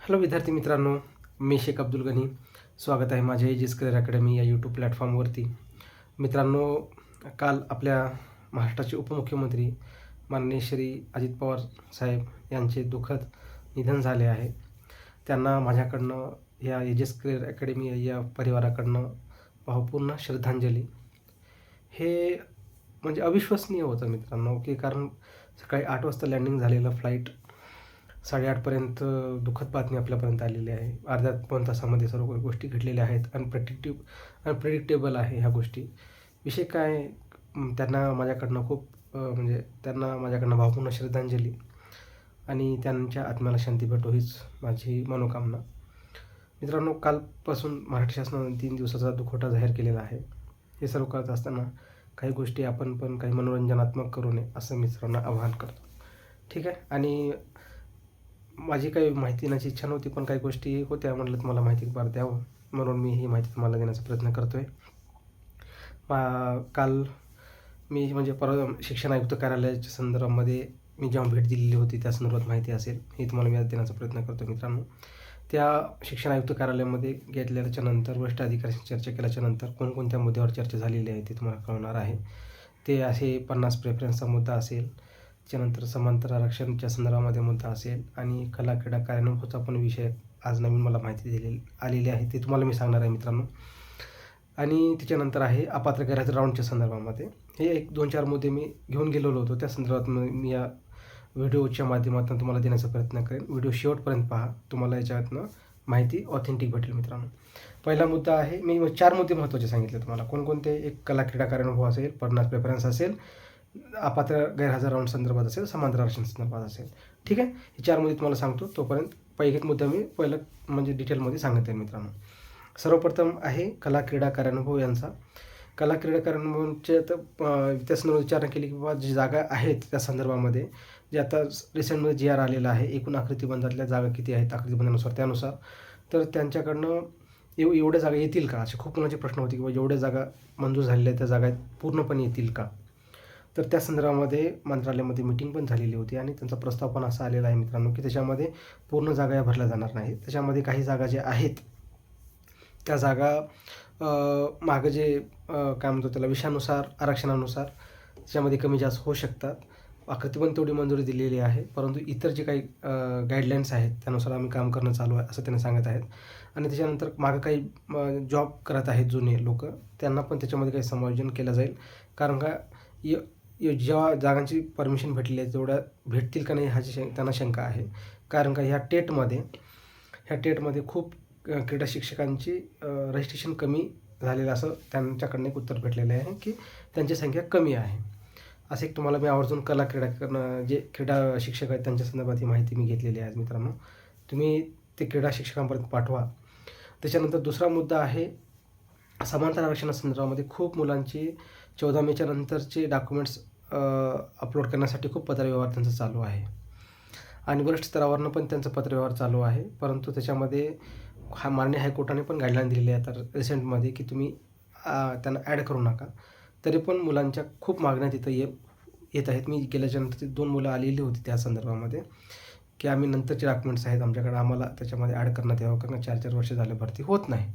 Hello विद्यार्थी मित्रांनो, मी शेख अब्दुल गनी. स्वागत आहे माझ्या एजेस करिअर अकॅडमी या यूट्यूब प्लॅटफॉर्मवरती. मित्रांनो, काल आपल्या महाराष्ट्राचे उपमुख्यमंत्री माननीय श्री अजित पवार साहेब यांचे दुःखद निधन झाले आहे. त्यांना माझ्याकडनं या एजेस करिअर अकॅडमी या परिवाराकडनं भावपूर्ण श्रद्धांजली. हे म्हणजे अविश्वसनीय होतं मित्रांनो, की कारण सकाळी 8 वाजता लँडिंग झालेलं फ्लाईट 8:30पर्यंत दुःखद बातमी आपल्यापर्यंत आलेली आहे. अर्ध्या पाऊण तासामध्ये सर्व गोष्टी घडलेल्या आहेत. अनप्रेडिक्टेबल आहे ह्या गोष्टी. विषय काय, त्यांना माझ्याकडनं खूप त्यांना माझ्याकडनं भावपूर्ण श्रद्धांजली आणि त्यांच्या आत्म्याला शांती भेटो हीच माझी मनोकामना. मित्रांनो, कालपासून महाराष्ट्र शासनाने 3 दिवसाचा दुखवटा जाहीर केलेला आहे. हे सर्व करत असताना काही गोष्टी आपण पण काही मनोरंजनात्मक करू नये असं मित्रांना आवाहन करतो. ठीक आहे. आणि माझी काही माहिती देण्याची इच्छा नव्हती, पण काही गोष्टी होत्या, म्हटलं तुम्हाला माहिती फार द्यावं म्हणून मी ही माहिती तुम्हाला देण्याचा प्रयत्न करतो आहे. काल मी शिक्षण आयुक्त कार्यालयाच्या संदर्भामध्ये मी जेव्हा भेट दिलेली होती त्या संदर्भात माहिती असेल ही तुम्हाला मी आज देण्याचा प्रयत्न करतो. मित्रांनो, त्या शिक्षण आयुक्त कार्यालयामध्ये घेतल्याच्यानंतर वरिष्ठ अधिकाऱ्यांशी चर्चा केल्याच्यानंतर कोणकोणत्या मुद्द्यावर चर्चा झालेली आहे ते तुम्हाला कळणार आहे. ते असे 50 प्रेफरन्सचा मुद्दा असेल, त्याच्यानंतर समांतर आरक्षणाच्या संदर्भामध्ये मुद्दा असेल आणि कला क्रीडा कार्यानुभवचा पण विषय आज नवीन मला माहिती आलेली आहे, ते तुम्हाला मी सांगणार आहे मित्रांनो. आणि त्याच्यानंतर आहे अपात्र गैरहजर राऊंडच्या संदर्भामध्ये. हे 1-2-4 मुद्दे मी घेऊन गेलेलो होतो. त्या संदर्भात मी या व्हिडिओच्या माध्यमातून तुम्हाला देण्याचा प्रयत्न करेन. व्हिडिओ शेवटपर्यंत पहा, तुम्हाला याच्यातनं माहिती ऑथेंटिक भेटेल मित्रांनो. पहिला मुद्दा आहे, मी 4 मुद्दे महत्त्वाचे सांगितले तुम्हाला. कोणकोणते? एक कला क्रीडा कार्यानुभव असेल, 50 प्रेफरन्स असेल, अपात्र गैरहजर राऊंड संदर्भात असेल, समांतर आरक्षण संदर्भात असेल. ठीक आहे. हे 4 मुद्दे तुम्हाला सांगतो. तोपर्यंत पहिला मुद्दा मी डिटेलमध्ये सांगत आहे मित्रांनो. सर्वप्रथम आहे कला क्रीडा कार्यानुभव यांचा. कला क्रीडा कार्यानुभवांचे तर त्या संदर्भात विचारणा केली की बाबा जी जागा आहेत त्या संदर्भामध्ये जे आता रिसेंटमध्ये GR आलेला आहे, एकूण आकृतिबंधातल्या जागा किती आहेत आकृतिबंधानुसार, त्यानुसार तर त्यांच्याकडनं एवढ्या जागा येतील का, असे खूप मुलांचे प्रश्न होते की बाबा एवढ्या जागा मंजूर झालेल्या आहेत, त्या जागा पूर्णपणे येतील का. तर त्या संदर्भामध्ये मंत्रालयामध्ये मीटिंग पण झालेली होती आणि त्यांचा प्रस्ताव पण असा आलेला आहे मित्रांनो की त्याच्यामध्ये पूर्ण जागा या भरल्या जाणार नाहीत. त्याच्यामध्ये काही जागा ज्या आहेत त्या जागा मागं जे काय म्हणतो त्याला विषयानुसार आरक्षणानुसार त्याच्यामध्ये कमी जास्त होऊ शकतात. आकृतिबंध तेवढी मंजुरी दिलेली आहे, परंतु इतर जे काही गाईडलाईन्स आहेत त्यानुसार आम्ही काम करणं चालू आहे असं त्यांनी सांगत आहेत. आणि त्याच्यानंतर मागं काही जॉब करत आहेत जुने लोक, त्यांना पण त्याच्यामध्ये काही समायोजन केलं जाईल. कारण का जेव्हा जागांची परमिशन भेटली आहे तेवढ्या भेटतील का नाही ह्याची त्यांना शंका आहे. कारण का ह्या टेटमध्ये खूप क्रीडा शिक्षकांची रजिस्ट्रेशन कमी झालेलं असं त्यांच्याकडनं एक उत्तर भेटलेलं आहे की त्यांची संख्या कमी आहे. असं एक तुम्हाला मी आवर्जून जे क्रीडा शिक्षक आहेत त्यांच्या संदर्भात ही माहिती मी घेतलेली आहे मित्रांनो. तुम्ही ते क्रीडा शिक्षकांपर्यंत पाठवा. त्याच्यानंतर दुसरा मुद्दा आहे समांतर आरक्षणासंदर्भामध्ये खूप मुलांची 14 मेच्या नंतरचे डॉक्युमेंट्स अपलोड करण्यासाठी खूप पत्रव्यवहार त्यांचा चालू आहे आणि वरिष्ठ स्तरावरनं पण त्यांचा पत्रव्यवहार चालू आहे. परंतु त्याच्यामध्ये माननीय हायकोर्टाने पण गाईडलाईन दिलेली आहे आता रिसेंटमध्ये की तुम्ही त्यांना ॲड करू नका. तरी पण मुलांच्या खूप मागण्या तिथं येत आहेत. मी गेल्याच्यानंतर ते 2 मुलं आलेली होती त्या संदर्भामध्ये की आम्ही नंतरचे डॉक्युमेंट्स आहेत आमच्याकडे, आम्हाला त्याच्यामध्ये ॲड करण्यात यावं कारण 4-4 वर्ष झालं भरती होत नाही.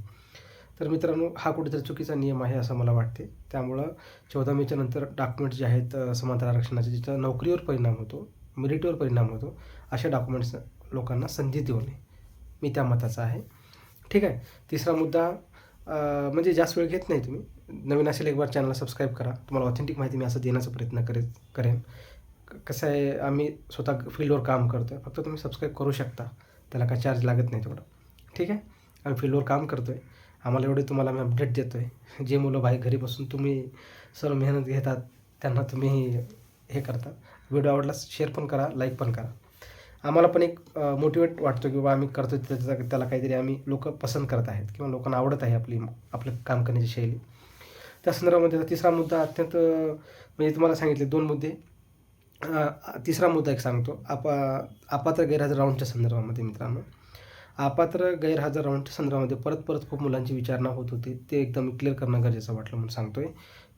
तर मित्रांनो, हा कुठेतरी चुकीचा नियम आहे असं मला वाटते. त्यामुळं 14 मेच्या नंतर डॉक्युमेंट्स जे आहेत समांतर आरक्षणाचे, जिथं नोकरीवर परिणाम होतो, मेरिटवर परिणाम होतो, अशा डॉक्युमेंट्स लोकांना संधी देऊ नये, मी त्या मताचा आहे. ठीक आहे. तिसरा मुद्दा जास्त वेळ घेत नाही, तुम्ही नवीन असेल एक बार चॅनलला सबस्क्राईब करा. तुम्हाला ऑथेंटिक माहिती मी असं देण्याचा प्रयत्न करेन. कसं आहे, आम्ही स्वतः फील्डवर काम करतो आहे, फक्त तुम्ही सबस्क्राईब करू शकता, त्याला काय चार्ज लागत नाही तेवढं. ठीक आहे. आम्ही फील्डवर काम करतो आहे, आम्हाला एवढे तुम्हाला मी अपडेट देतो आहे. जे मुलं घरी बसून तुम्ही सर्व मेहनत घेतात त्यांना तुम्ही हे करता. व्हिडिओ आवडला शेअर पण करा, लाईक पण करा. आम्हाला पण एक मोटिवेट वाटतो की बाबा आम्ही करतो त्याला काहीतरी आम्ही लोक पसंत करत आहेत किंवा लोकांना आवडत आहे आपलं काम करण्याची शैली. त्या संदर्भामध्ये तिसरा मुद्दा अत्यंत तुम्हाला सांगितले 2 मुद्दे. तिसरा मुद्दा एक सांगतो अपात्र गैरहजर राऊंडच्या संदर्भामध्ये. मित्रांनो, अपात्र गैरहजर राऊंडच्या संदर्भामध्ये परत खूप मुलांची विचारणा होत होती, ते एकदम क्लिअर करणं गरजेचं वाटलं म्हणून सांगतोय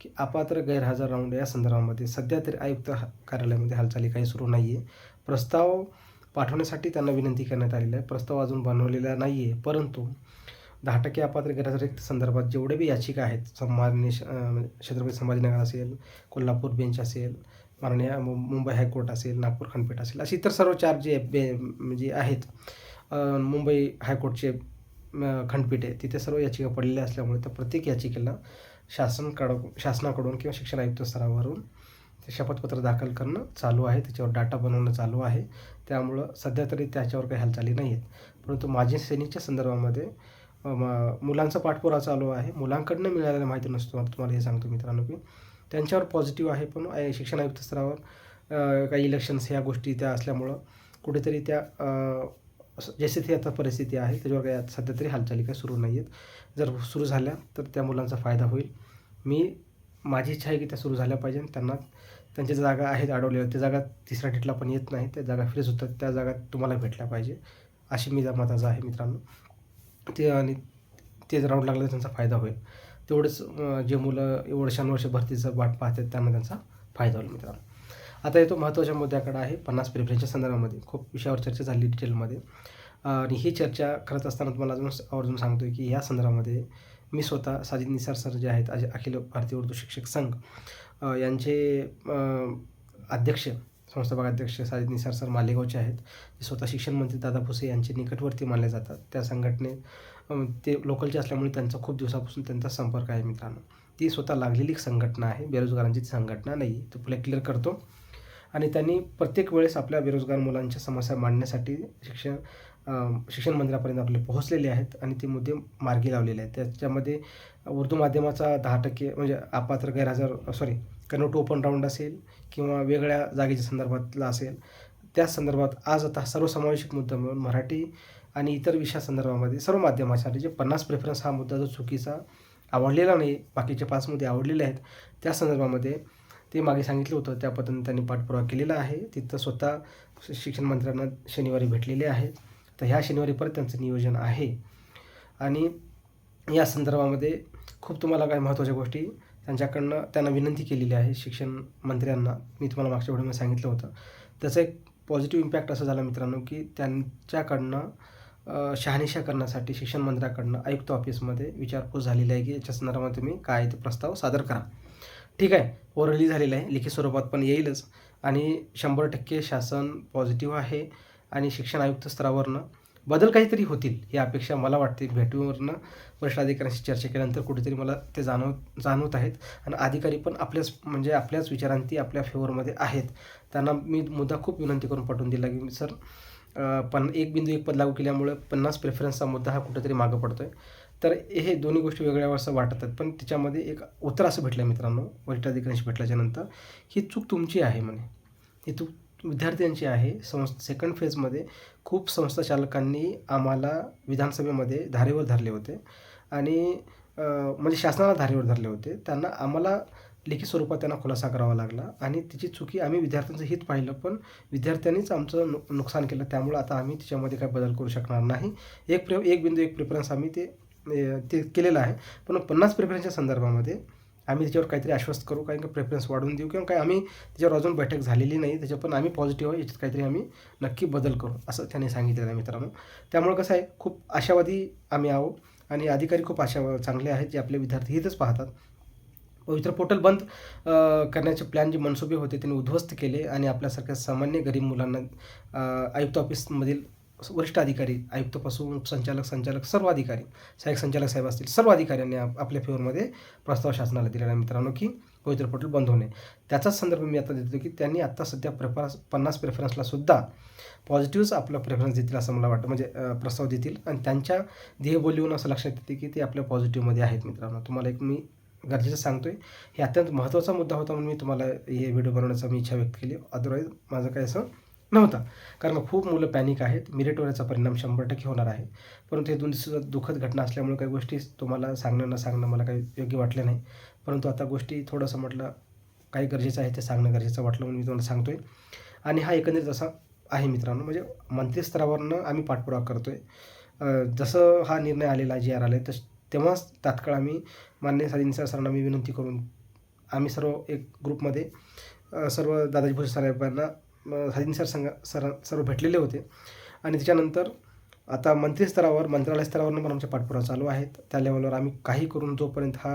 की अपात्र गैरहजर राऊंड या संदर्भामध्ये सध्या तरी आयुक्त कार्यालयामध्ये हालचाली काही सुरू नाही आहे. प्रस्ताव पाठवण्यासाठी त्यांना विनंती करण्यात आलेली आहे. प्रस्ताव अजून बनवलेला नाही आहे, परंतु 10% अपात्र गैरहजर रिक्त संदर्भात जेवढे बी याचिका आहेत, छत्रपती संभाजीनगर असेल, कोल्हापूर बेंच असेल, माननीय मुंबई हायकोर्ट असेल, नागपूर खंडपीठ असेल, अशी इतर सर्व 4 जे म्हणजे आहेत, मुंबई हायकोर्टचे खंडपीठ आहे, तिथे सर्व याचिका पडलेल्या असल्यामुळे तर प्रत्येक याचिकेला शासनाकडून किंवा शिक्षण आयुक्त स्तरावरून ते शपथपत्र दाखल करणं चालू आहे, त्याच्यावर डाटा बनवणं चालू आहे. त्यामुळं सध्या तरी त्याच्यावर काही हालचाली नाही आहेत. परंतु माजी सैनिकच्या संदर्भामध्ये मुलांचा पाठपुरावा चालू आहे. मुलांकडनं मिळालेल्या माहिती नसतो, तुम्हाला हे सांगतो मित्रांनो, की त्यांच्यावर पॉझिटिव्ह आहे, पण शिक्षण आयुक्त स्तरावर काही इलेक्शन्स ह्या गोष्टी त्या असल्यामुळं कुठेतरी त्या जशी ती आता परिस्थिती आहे त्याच्यावर काही सध्या तरी हालचाली काही सुरू नाही आहेत. जर सुरू झाल्या तर त्या मुलांचा फायदा होईल. माझी इच्छा आहे की त्या सुरू झाल्या पाहिजे. त्यांना त्यांच्या जागा आहेत अडवलेल्या, त्या जागा तिसऱ्या डेटला पण येत नाही, त्या जागा फ्रीज होतात, त्या जागा तुम्हाला भेटल्या पाहिजे अशी मी मताचा आहे मित्रांनो. आणि ते जर राऊंड लागलं तर त्यांचा फायदा होईल. तेवढंच जे मुलं वर्षानुवर्ष भरतीचं वाट पाहतात त्यांना त्यांचा फायदा होईल मित्रांनो. आता येतो महत्त्वाच्या मुद्द्याकडे आहे. 50 प्रेफरन्सच्या संदर्भामध्ये खूप विषयावर चर्चा झाली डिटेलमध्ये, आणि ही चर्चा करत असताना तुम्हाला अजून आवर्जून सांगतो आहे की या संदर्भामध्ये मी स्वतः साजिद निसार सर जे आहेत, अखिल भारतीय उर्दू शिक्षक संघ यांचे अध्यक्ष, संस्थापक अध्यक्ष साजिद निसार सर मालेगावचे आहेत. ते स्वतः शिक्षण मंत्री दादा भुसे यांचे निकटवर्ती मानले जातात. त्या संघटनेत ते लोकलचे असल्यामुळे त्यांचा खूप दिवसापासून त्यांचा संपर्क आहे मित्रांनो. ती स्वतः लागलेली संघटना आहे, बेरोजगारांची संघटना नाही. तो क्लिअर करतो. आणि त्यांनी प्रत्येक वेळेस आपल्या बेरोजगार मुलांच्या समस्या मांडण्यासाठी शिक्षण मंत्र्यापर्यंत आपले पोहोचलेले आहेत आणि ते मुद्दे मार्गी लावलेले आहेत. त्याच्यामध्ये उर्दू माध्यमाचा 10% म्हणजे अपात्र गैरहजर कन्वर्ट ओपन राऊंड असेल किंवा वेगळ्या जागेच्या संदर्भातला असेल, त्या संदर्भात आज आता सर्वसमावेशक मुद्दा म्हणून मराठी आणि इतर विषयासंदर्भामध्ये सर्व माध्यमासाठी जे 50 प्रेफरन्स हा मुद्दा जो चुकीचा आवडलेला नाही, बाकीचे 5 मुद्दे आवडलेले आहेत, त्या संदर्भामध्ये ते मागे सांगितलं होतं, त्या पद्धतीने त्यांनी पाठपुरावा केलेला आहे. तिथं स्वतः शिक्षण मंत्र्यांना शनिवारी भेटलेले आहेत. तर ह्या शनिवारी परत त्यांचं नियोजन आहे. आणि या संदर्भामध्ये खूप तुम्हाला काही महत्त्वाच्या गोष्टी त्यांना विनंती केलेली आहे शिक्षण मंत्र्यांना. मी तुम्हाला मागच्या व्हिडिओमध्ये सांगितलं होतं. त्याचा एक पॉझिटिव्ह इम्पॅक्ट असा झाला मित्रांनो, की त्यांच्याकडनं शहानिशा करण्यासाठी शिक्षण मंत्र्याकडनं आयुक्त ऑफिसमध्ये विचारपूस झालेली आहे की याच्या संदर्भात तुम्ही काय ते प्रस्ताव सादर करा. ठीक आहे, ओरली झालेलं आहे, लिखित स्वरूपात पण येईलच. आणि 100% शासन पॉझिटिव्ह आहे आणि शिक्षण आयुक्त स्तरावरनं बदल काहीतरी होतील ही अपेक्षा मला वाटते. भेटीवरनं वरिष्ठ अधिकाऱ्यांशी चर्चा केल्यानंतर कुठेतरी मला ते जाणवत आहेत. आणि अधिकारी पण आपल्याच विचारांती आपल्या फेवरमध्ये आहेत. त्यांना मी मुद्दा खूप विनंती करून पटवून दिला की सर, 1.1 पद लागू केल्यामुळे 50 प्रेफरन्सचा मुद्दा हा कुठेतरी मागं पडतो आहे. तर हे दोन्ही गोष्टी वेगळ्या असं वाटत आहेत. पण त्याच्यामध्ये एक उत्तर असं भेटलं मित्रांनो वरिष्ठ अधिकाऱ्यांशी भेटल्याच्यानंतर, ही चूक तुमची आहे म्हणे, ही चूक विद्यार्थ्यांची आहे. सेकंड फेजमध्ये खूप संस्था चालकांनी आम्हाला विधानसभेमध्ये धारेवर धरले होते आणि म्हणजे शासनाला धारेवर धरले होते. आम्हाला लिखित स्वरूपात त्यांना खुलासा करावा लागला आणि तिची चुकी आम्ही विद्यार्थ्यांचं हित पाहिलं, पण विद्यार्थ्यांनीच आमचं नुकसान केलं. त्यामुळं आता आम्ही त्याच्यामध्ये काही बदल करू शकणार नाही. 1.1 प्रेफरन्स आम्ही ते केलेलं आहे. पण 50 प्रेफरन्सच्या संदर्भामध्ये आम्ही त्याच्यावर काहीतरी आश्वस्त करू, काही प्रेफरन्स वाढवून देऊ किंवा काय, आम्ही त्याच्यावर अजून बैठक झालेली नाही, त्याच्यावर पण आम्ही पॉझिटिव्ह आहे, याच्यात काहीतरी आम्ही नक्की बदल करू असं त्यांनी सांगितलेलं आहे मित्रांनो. त्यामुळे कसं आहे, खूप आशावादी आम्ही आहोत आणि अधिकारी खूप चांगले आहेत जे आपले विद्यार्थी हितच पाहतात. पवित्र पोर्टल बंद करण्याचे प्लॅन जे मनसुबे होते त्यांनी उद्ध्वस्त केले आणि आपल्यासारख्या सामान्य गरीब मुलांना आयुक्त ऑफिसमधील वरिष्ठ अधिकारी, आयुक्तपासून संचालक सर्व अधिकारी, सहाय्यक संचालक साहेब असतील, सर्व अधिकाऱ्यांनी आपल्या फेवरमध्ये प्रस्ताव शासनाला दिलेला आहे मित्रांनो की पवित्र पोर्टल बंद होणे. त्याचाच संदर्भ मी आता देतो की त्यांनी आत्ता सध्या 50 प्रेफरन्सला सुद्धा पॉझिटिव्हच आपला प्रेफरन्स देतील असं मला वाटतं, म्हणजे प्रस्ताव देतील. आणि त्यांच्या ध्येयबोलीवरून असं लक्षात येते की ते आपल्या पॉझिटिव्हमध्ये आहेत मित्रांनो. तुम्हाला एक मी गरजेचं सांगतोय, हे अत्यंत महत्त्वाचा मुद्दा होता म्हणून मी तुम्हाला हे व्हिडिओ बनवण्याचा मी इच्छा व्यक्त केली. अदरवाईज माझं काही असं नव्हता, कारण खूप मुलं पॅनिक आहेत. मेरिटवर याचा परिणाम 100% होणार आहे. परंतु हे 2 दिवसात दुःखद घटना असल्यामुळे काही गोष्टी तुम्हाला सांगणं मला काही योग्य वाटले नाही. परंतु आता गोष्टी थोडंसं म्हटलं काही गरजेचं आहे ते सांगणं गरजेचं वाटलं म्हणून मी तुम्हाला सांगतोय. आणि हा एकंदरीत असा आहे मित्रांनो, म्हणजे मंत्री स्तरावरनं आम्ही पाठपुरावा करतोय. जसं हा निर्णय आलेला जी आर आला आहे तेव्हाच तात्काळ आम्ही माननीय साजिद निसार सरांना विनंती करून आम्ही सर्व एक ग्रुपमध्ये सर्व दादाजी भुसे साहेबांना साजिन सर्व भेटलेले होते. आणि त्याच्यानंतर आता मंत्री स्तरावर, मंत्रालय स्तरावरून पण आमचे पाठपुरावा चालू आहेत. त्या लेवलवर आम्ही काही करून जोपर्यंत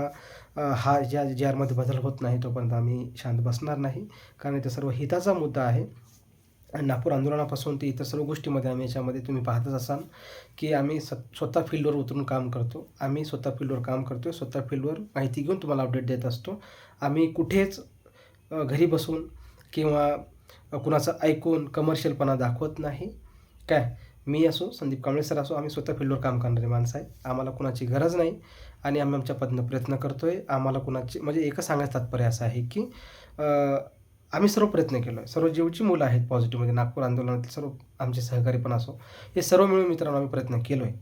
हा ज्या जी आरमध्ये बदल होत नाही तोपर्यंत आम्ही शांत बसणार नाही. कारण ते सर्व हिताचा मुद्दा आहे. आणि नागपूर आंदोलनापासून ते इतर सर्व गोष्टीमध्ये आम्ही याच्यामध्ये तुम्ही पाहतच असाल की आम्ही स्वतः फील्डवर उतरून काम करतो. आम्ही स्वतः फील्डवर काम करतो, स्वतः फील्डवर माहिती घेऊन तुम्हाला अपडेट देत असतो. आम्ही कुठेच घरी बसून किंवा कुणाचं ऐकून कमर्शियलपणा दाखवत नाही. काय मी असो, संदीप कांबळे सर असो, आम्ही स्वतः फील्डवर काम करणारे माणसं आहे. आम्हाला कुणाची गरज नाही आणि आम्ही आमच्या पद्धतीनं प्रयत्न करतो आहे. आम्हाला कुणाची म्हणजे एकच सांगायचं तात्पर्य असं आहे की आम्ही सर्व प्रयत्न केलो आहे. सर्व जेवढी मुलं आहेत पॉझिटिव्हमध्ये नागपूर आंदोलनातील सर्व आमचे सहकारी पण असो, हे सर्व मिळून मित्रांनो आम्ही प्रयत्न केलो आहे.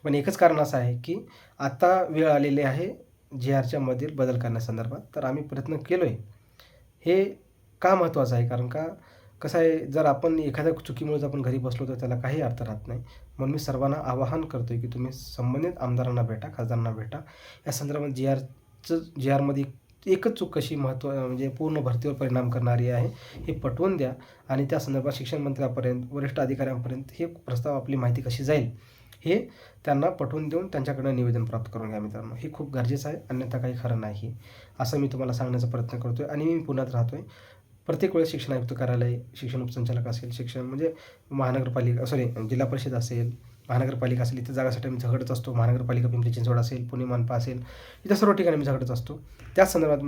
पण एकच कारण असं आहे की आता वेळ आलेली आहे JRच्या मधील बदल करण्यासंदर्भात. तर आम्ही प्रयत्न केलो आहे. हे का महत्त्वाचं आहे? कारण का कसं आहे, जर आपण एखाद्या चुकीमुळेच आपण घरी बसलो तर त्याला काही अर्थ राहत नाही. म्हणून मी सर्वांना आवाहन करतो आहे की तुम्ही संबंधित आमदारांना भेटा, खासदारांना भेटा. या संदर्भात JRमध्ये एकच चूक कशी म्हणजे पूर्ण भरतीवर परिणाम करणारी आहे हे पटवून द्या आणि त्या संदर्भात शिक्षण मंत्र्यापर्यंत, वरिष्ठ अधिकाऱ्यांपर्यंत हे प्रस्ताव, आपली माहिती कशी जाईल हे त्यांना पटवून देऊन त्यांच्याकडनं निवेदन प्राप्त करून घ्या मित्रांनो. हे खूप गरजेचं आहे, अन्यथा काही खरं नाही असं मी तुम्हाला सांगण्याचा प्रयत्न करतो आहे. आणि मी पुण्यात राहतो आहे. प्रत्येक वेळेस शिक्षण आयुक्त कार्यालय, शिक्षण उपसंचालक असेल, शिक्षण म्हणजे महानगरपालिका जिल्हा परिषद असेल, महानगरपालिका असेल, इथं जागासाठी आम्ही झगडत असतो. महानगरपालिका पिंपरी चिंचवड असेल, पुणे मनपा असेल, इथं सर्व ठिकाणी आम्ही झगडत असतो. त्याच संदर्भात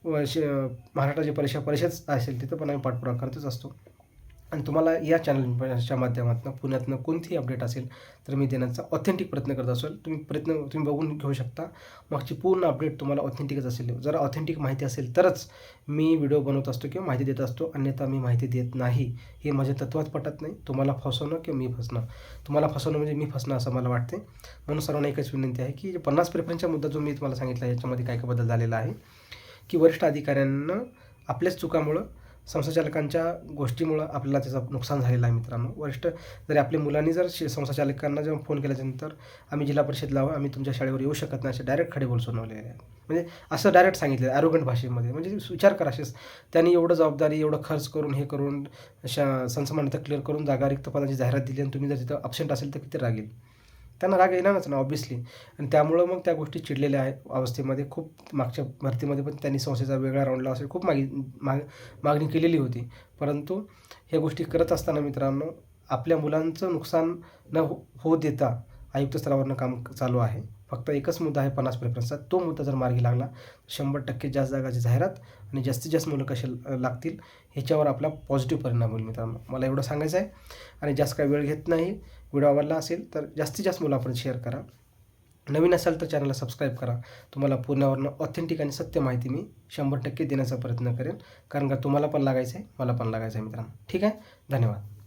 महाराष्ट्र जे परिषद असेल तिथं पण आम्ही पाठपुरावा करतच असतो. आणि तुम्हाला या चॅनलच्या माध्यमातून पुण्यातनं कोणतीही अपडेट असेल तर मी देण्याचा ऑथेंटिक प्रयत्न करत असेल. तुम्ही बघून घेऊ शकता. मागची पूर्ण अपडेट तुम्हाला ऑथेंटिकच असेल. जर ऑथेंटिक माहिती असेल तरच मी व्हिडिओ बनवत असतो किंवा माहिती देत असतो, अन्यथा मी माहिती देत नाही. हे माझ्या तत्वात पटत नाही. तुम्हाला फसवणं किंवा मी फसणं, तुम्हाला फसवणं म्हणजे मी फसणं असं मला वाटते. म्हणून सर्वांना एकच विनंती आहे की 50 प्रेफरन्सचा मुद्दा जो मी तुम्हाला सांगितला याच्यामध्ये काय काय बदल झालेला आहे की वरिष्ठ अधिकाऱ्यांना आपल्याच चुकामुळं, संस्थाचालकांच्या गोष्टीमुळं आपल्याला त्याचं नुकसान झालेलं आहे मित्रांनो. जरी आपल्या मुलांनी जर संस्थाचालकांना जेव्हा फोन केल्याच्यानंतर आम्ही जिल्हा परिषदला आम्ही तुमच्या शाळेवर येऊ शकत नाही असे डायरेक्ट खडे बोल सुनावलेले आहेत. म्हणजे असं डायरेक्ट सांगितलं ॲरोगंट भाषेमध्ये. म्हणजे विचार करा, असेच त्यांनी एवढं जबाबदारी, एवढं खर्च करून, हे करून संसमान्यता क्लिअर करून जागा रिक्त पदाची जाहिरात दिली आणि तुम्ही जर तिथं अब्सेंट असेल तर किती राग येईल? त्यांना राग येणारच ना ऑब्व्हियसली. आणि त्यामुळं मग त्या गोष्टी चिडलेल्या आहेत अवस्थेमध्ये. खूप मागच्या भरतीमध्ये पण त्यांनी संस्थेचा वेगळा राऊंडला असेल खूप मागणी केलेली होती. परंतु ह्या गोष्टी करत असताना मित्रांनो आपल्या मुलांचं नुकसान न होऊ देता आयुक्त स्तरावरनं काम चालू आहे. फक्त एकच मुद्दा आहे 50 प्रेफरन्सचा. तो मुद्दा जर मार्गी लागला 100% जास्त जागाची जाहिरात आणि जास्तीत जास्त मुलं कसे लागतील ह्याच्यावर आपला पॉझिटिव्ह परिणाम होईल मित्रांनो. मला एवढं सांगायचं आहे. आणि जास्त काही वेळ घेत नाही. व्हिडिओ आवडला असेल तर जास्तीत जास्त मुलापर्यंत शेअर करा. नवीन असाल तर चॅनलला सबस्क्राईब करा. तुम्हाला पुण्यावरनं ऑथेंटिक आणि सत्य माहिती मी 100% देण्याचा प्रयत्न करेन. कारण का तुम्हाला पण लागायचं आहे, मला पण लागायचं आहे मित्रांनो. ठीक आहे, धन्यवाद.